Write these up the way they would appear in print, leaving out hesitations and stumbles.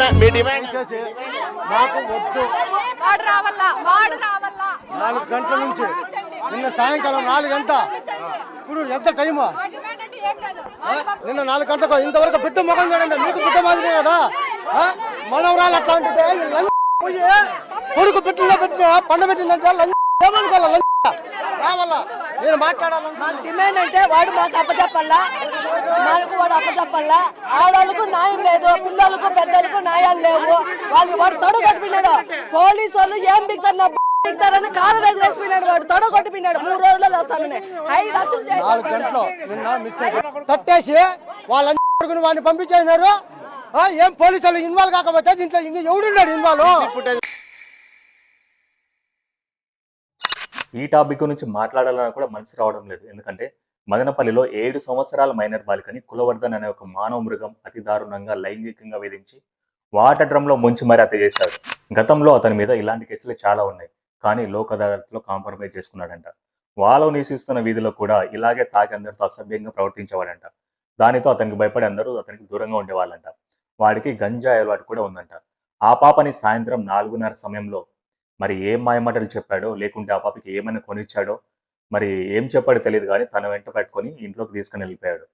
చేసి నాకు వద్దు. 4 గంటల నుంచి నిన్న సాయంకాలం 4 ఎంత ఇప్పుడు ఎంత టైము? నిన్న 4 గంటలకు ఇంతవరకు బిడ్డ ముఖం చూడండి. మీకు బిడ్డ మాదిరి కదా మనవరాలు అట్లాంటిదే. పోయి కొడుకు బిడ్డలో పెట్టిన పండ పెట్టిందంటే ఏమనుకోవాలి రావాలా? నేను మాట్లాడాలన్నా డిమాండ్ అంటే వాడు మాకు అప్పచెప్పాలా, మనకు వాడు అప్పచెప్పాలా. ఆడవాళ్ళకు న్యాయం లేదు, పిల్లలకు పెద్దలకు న్యాయాలు లేవు. వాడు తొడ కొట్టిపోయినాడు. పోలీసు వాళ్ళు ఏం బిగుతారని కాలు రేగు వేసిపోయినాడు. వాడు తొడ కొట్టిపోయినాడు. 3 రోజుల్లో వస్తామని 5 లక్షలు 4 గంటలు నిన్న మిస్ అయ్యి తట్టేసి వాళ్ళ వాడిని పంపించేసినారు. ఏం పోలీసు వాళ్ళు ఇన్వాల్వ్ కాకపోతే దీంట్లో ఇంకా ఎవడున్నాడు ఇన్వాల్వ్? ఈ టాపిక్ గురించి మాట్లాడాలని కూడా మనసు రావడం లేదు. ఎందుకంటే మదనపల్లిలో 7 సంవత్సరాల మైనర్ బాలికని కులవర్ధన్ అనే ఒక మానవ మృగం అతి దారుణంగా లైంగికంగా వేధించి వాటర్ డ్రమ్ లో ముంచి మరీ హత్య చేశాడు. గతంలో అతని మీద ఇలాంటి కేసులు చాలా ఉన్నాయి. కానీ లోక్ అదాలత్లో కాంప్రమైజ్ చేసుకున్నాడంట. వాళ్ళు నివసిస్తున్న వీధిలో కూడా ఇలాగే తాగి అందరితో అసభ్యంగా ప్రవర్తించేవాడంట. దానితో అతనికి భయపడి అందరూ అతనికి దూరంగా ఉండేవాళ్ళంట. వాడికి గంజాయి అలవాటు కూడా ఉందంట. ఆ పాపని సాయంత్రం 4:30 సమయంలో మరి ఏం మాయమాటలు చెప్పాడో, లేకుంటే ఆ పాపకి ఏమైనా కొనిచ్చాడో, మరి ఏం చెప్పాడో తెలియదు కానీ తన వెంట పెట్టుకొని ఇంట్లోకి తీసుకుని వెళ్ళిపోయాడు.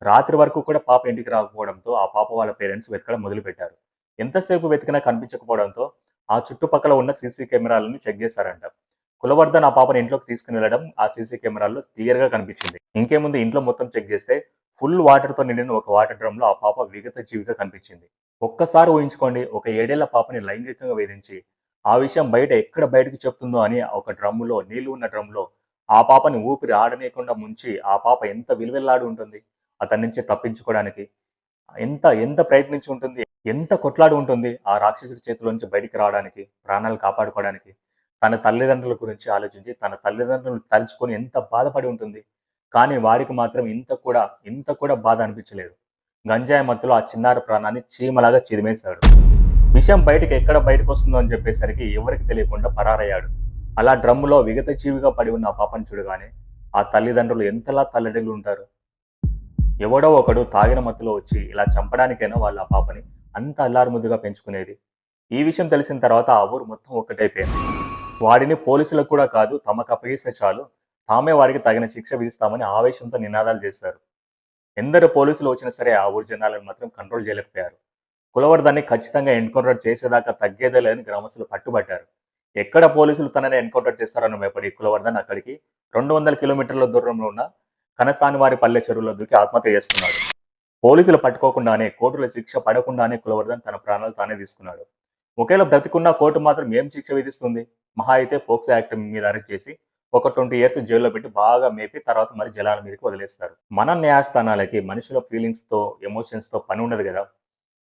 రాత్రి వరకు కూడా పాప ఇంటికి రాకపోవడంతో ఆ పాప వాళ్ళ పేరెంట్స్ వెతకడం మొదలుపెట్టారు. ఎంతసేపు వెతికినా కనిపించకపోవడంతో ఆ చుట్టుపక్కల ఉన్న సీసీ కెమెరాలను చెక్ చేశారంట. కులవర్ధన్ ఆ పాపని ఇంట్లోకి తీసుకుని వెళ్ళడం ఆ సీసీ కెమెరాల్లో క్లియర్ గా కనిపించింది. ఇంకేముంది, ఇంట్లో మొత్తం చెక్ చేస్తే ఫుల్ వాటర్ తో నిండిన ఒక వాటర్ డ్రమ్ లో ఆ పాప విగత జీవిగా కనిపించింది. ఒక్కసారి ఊహించుకోండి, ఒక 7 ఏళ్ల పాపని లైంగికంగా వేధించి ఆ విషయం ఎక్కడ బయటకు చెప్తుందో అని ఒక డ్రమ్ములో, నీళ్లు ఉన్న డ్రమ్లో ఆ పాపని ఊపిరి ఆడనీయకుండా ముంచి ఆ పాప ఎంత విలువెల్లాడి ఉంటుంది అతని నుంచి తప్పించుకోవడానికి. ఎంత ఎంత ప్రయత్నించి ఉంటుంది, ఎంత కొట్లాడి ఉంటుంది ఆ రాక్షసుడి చేతిలో నుంచి బయటికి రావడానికి, ప్రాణాలు కాపాడుకోవడానికి. తన తల్లిదండ్రుల గురించి ఆలోచించి తన తల్లిదండ్రులు తలుచుకొని ఎంత బాధపడి ఉంటుంది. కానీ వాడికి మాత్రం ఇంత కూడా బాధ అనిపించలేదు. గంజాయి మత్తులో ఆ చిన్నారి ప్రాణాన్ని చీమలాగా చిరిమేశాడు. విషయం ఎక్కడ బయటకు వస్తుందో అని చెప్పేసరికి ఎవరికి తెలియకుండా పరారయ్యాడు. అలా డ్రమ్ములో విగత జీవిగా పడి ఉన్న ఆ పాపను చూడగానే ఆ తల్లిదండ్రులు ఎంతలా తల్లడిల్లు ఉంటారు. ఎవడో ఒకడు తాగిన మత్తులో వచ్చి ఇలా చంపడానికైనా వాళ్ళు ఆ పాపని అంత అల్లారుముద్దుగా పెంచుకునేది. ఈ విషయం తెలిసిన తర్వాత ఆ ఊరు మొత్తం ఒక్కటైపోయింది. వాడిని పోలీసులకు కూడా కాదు, తమకు అప్పగిస్తే చాలు తామే వాడికి తగిన శిక్ష విధిస్తామని ఆవేశంతో నినాదాలు చేశారు. ఎందరు పోలీసులు వచ్చినా సరే ఆ ఊరు జనాలను మాత్రం కంట్రోల్ చేయలేకపోయారు. కులవర్ధన్ని ఖచ్చితంగా ఎన్కౌంటర్ చేసేదాకా తగ్గేదే లేదని గ్రామస్తులు పట్టుబట్టారు. ఎక్కడ పోలీసులు తనని ఎన్కౌంటర్ చేస్తారని భయపడి కులవర్ధన్ అక్కడికి 200 కిలోమీటర్ల దూరంలో ఉన్న కనసానివారి పల్లె చెరువులో దూకి ఆత్మహత్య చేసుకున్నాడు. పోలీసులు పట్టుకోకుండానే, కోర్టుల శిక్ష పడకుండానే కులవర్ధన్ తన ప్రాణాలు తానే తీసుకున్నాడు. ఒకవేళ బ్రతికున్న కోర్టు మాత్రం ఏం శిక్ష విధిస్తుంది? మహా అయితే పోక్సో యాక్ట్ మీద అరెస్ట్ చేసి ఒక 20 years జైల్లో పెట్టి బాగా మేపి తర్వాత మరి జలాల మీదకి వదిలేస్తారు. మన న్యాయస్థానాలకి మనుషుల ఫీలింగ్స్ తో, ఎమోషన్స్ తో పని ఉండదు కదా.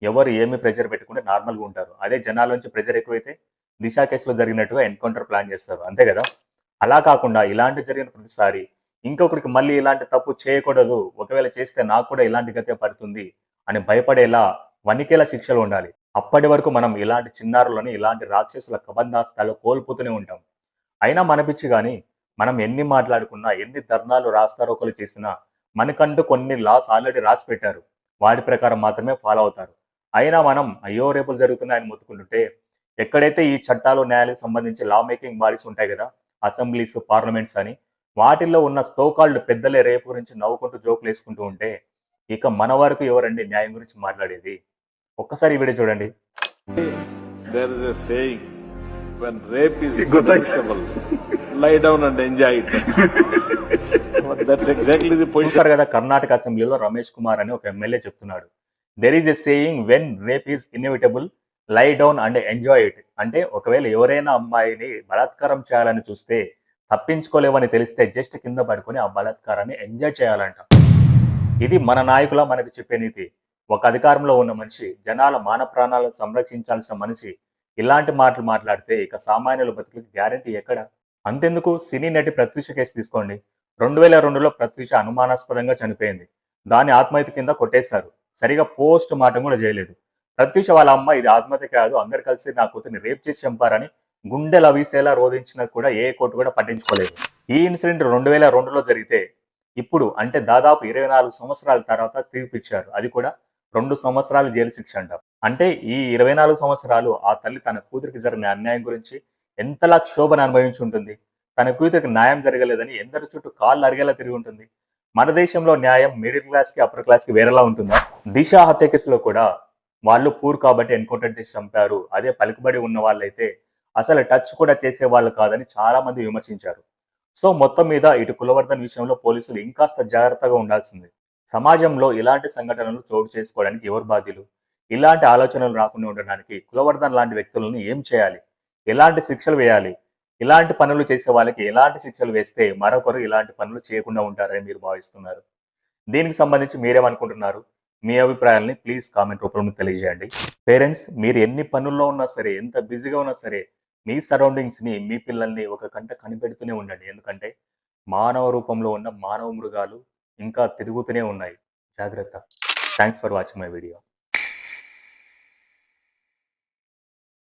ఎవరు ఏమి ప్రెజర్ పెట్టుకుంటే నార్మల్గా ఉంటారు. అదే జనాల నుంచి ప్రెజర్ ఎక్కువైతే దిశా కేసులో జరిగినట్టుగా ఎన్కౌంటర్ ప్లాన్ చేస్తారు, అంతే కదా. అలా కాకుండా ఇలాంటి జరిగిన ప్రతిసారి ఇంకొకరికి మళ్ళీ ఇలాంటి తప్పు చేయకూడదు, ఒకవేళ చేస్తే నాకు కూడా ఇలాంటి గతే పడుతుంది అని భయపడేలా, వణికేలా శిక్షలు ఉండాలి. అప్పటి వరకు మనం ఇలాంటి చిన్నారులని, ఇలాంటి రాక్షసుల కబంధాస్తాలు కోల్పోతూనే ఉంటాం. అయినా మనపిచ్చి కానీ మనం ఎన్ని మాట్లాడుకున్నా, ఎన్ని ధర్నాలు రాస్తారోకలు చేసినా మనకంటూ కొన్ని లాస్ ఆల్రెడీ రాసి పెట్టారు. వాటి ప్రకారం మాత్రమే ఫాలో అవుతారు. అయినా మనం అయ్యో రేపులు జరుగుతున్నాయని మొత్తుకుంటుంటే, ఎక్కడైతే ఈ చట్టాలు, న్యాయాలకు సంబంధించి లా మేకింగ్ బాడీస్ ఉంటాయి కదా, అసెంబ్లీస్, పార్లమెంట్స్ అని, వాటిల్లో ఉన్న సోకాల్డ్ పెద్దలే రేపు గురించి నవ్వుకుంటూ జోకులు వేసుకుంటూ ఉంటే ఇక మన వరకు ఎవరండి న్యాయం గురించి మాట్లాడేది? ఒక్కసారి ఈ వీడియో చూడండి. There is a saying, when rape is acceptable, lie down and enjoy it. That's exactly the point. చూసారు కదా, కర్ణాటక అసెంబ్లీలో రమేష్ కుమార్ అని ఒక ఎమ్మెల్యే చెప్తున్నాడు, there is a saying when rape is inevitable, lie down and enjoy it. అంటే ఒకవేళ ఎవరైనా అమ్మాయిని బలాత్కారం చేయాలని చూస్తే, తప్పించుకోలేవని తెలిస్తే జస్ట్ కింద పడుకొని ఆ బలాత్కారాన్ని ఎంజాయ్ చేయాలంట. ఇది మన నాయకుల మనకు చెప్పే నీతి. ఒక అధికారంలో ఉన్న మనిషి, జనాల మాన ప్రాణాలను సంరక్షించాల్సిన మనిషి ఇలాంటి మాటలు మాట్లాడితే ఇక సామాన్యుల బతుకులకు గ్యారంటీ ఎక్కడ? అంతెందుకు, సినీ నటి ప్రత్యూష కేసు తీసుకోండి. 2002లో ప్రత్యూష అనుమానాస్పదంగా చనిపోయింది. దాన్ని ఆత్మహత్య కింద కొట్టేశారు. సరిగా పోస్ట్ మార్టం కూడా చేయలేదు. ప్రత్యూష వాళ్ళ అమ్మ ఇది ఆత్మహత్య కాదు, అందరు కలిసి నా కూతుర్ని రేప్ చేసి చంపారని గుండెలు అవిసేలా రోధించినా కూడా ఏ కోర్టు కూడా పట్టించుకోలేదు. ఈ ఇన్సిడెంట్ 2002లో జరిగితే ఇప్పుడు అంటే దాదాపు 24 సంవత్సరాల తర్వాత తీర్పిచ్చారు. అది కూడా 2 సంవత్సరాలు జైలు శిక్ష అంట. అంటే ఈ 24 సంవత్సరాలు ఆ తల్లి తన కూతురికి జరిగిన అన్యాయం గురించి ఎంతలా క్షోభను అనుభవించి ఉంటుంది. తన కూతురికి న్యాయం జరగలేదని ఎందరి చుట్టూ కాళ్ళు అరిగేలా తిరిగి ఉంటుంది. మన దేశంలో న్యాయం మిడిల్ క్లాస్ కి అప్పర్ క్లాస్ కి వేరేలా ఉంటుందా? దిశ హత్య కేసులో కూడా వాళ్ళు పూర్ కాబట్టి ఎన్కౌంటర్ చేసి చంపారు, అదే పలుకుబడి ఉన్న వాళ్ళైతే అసలు టచ్ కూడా చేసే వాళ్ళు కాదని చాలా మంది విమర్శించారు. సో మొత్తం మీద ఇటు కులవర్ధన్ విషయంలో పోలీసులు ఇంకాస్త జాగ్రత్తగా ఉండాల్సింది. సమాజంలో ఇలాంటి సంఘటనలు చోటు చేసుకోవడానికి ఎవరు బాధ్యులు? ఇలాంటి ఆలోచనలు రాకుండా ఉండడానికి కులవర్ధన్ లాంటి వ్యక్తులను ఏం చేయాలి? ఎలాంటి శిక్షలు వేయాలి? ఇలాంటి పనులు చేసే వాళ్ళకి ఎలాంటి శిక్షలు వేస్తే మరొకరు ఇలాంటి పనులు చేయకుండా ఉంటారని మీరు భావిస్తున్నారు? దీనికి సంబంధించి మీరేమనుకుంటున్నారు? మీ అభిప్రాయాల్ని ప్లీజ్ కామెంట్ రూపంలో తెలియజేయండి. పేరెంట్స్, మీరు ఎన్ని పనుల్లో ఉన్నా సరే, ఎంత బిజీగా ఉన్నా సరే, మీ సరౌండింగ్స్ ని, మీ పిల్లల్ని ఒక కంట కనిపెడుతూనే ఉండండి. ఎందుకంటే మానవ రూపంలో ఉన్న మానవ మృగాలు ఇంకా తిరుగుతూనే ఉన్నాయి. జాగ్రత్త. Thanks for watching my video.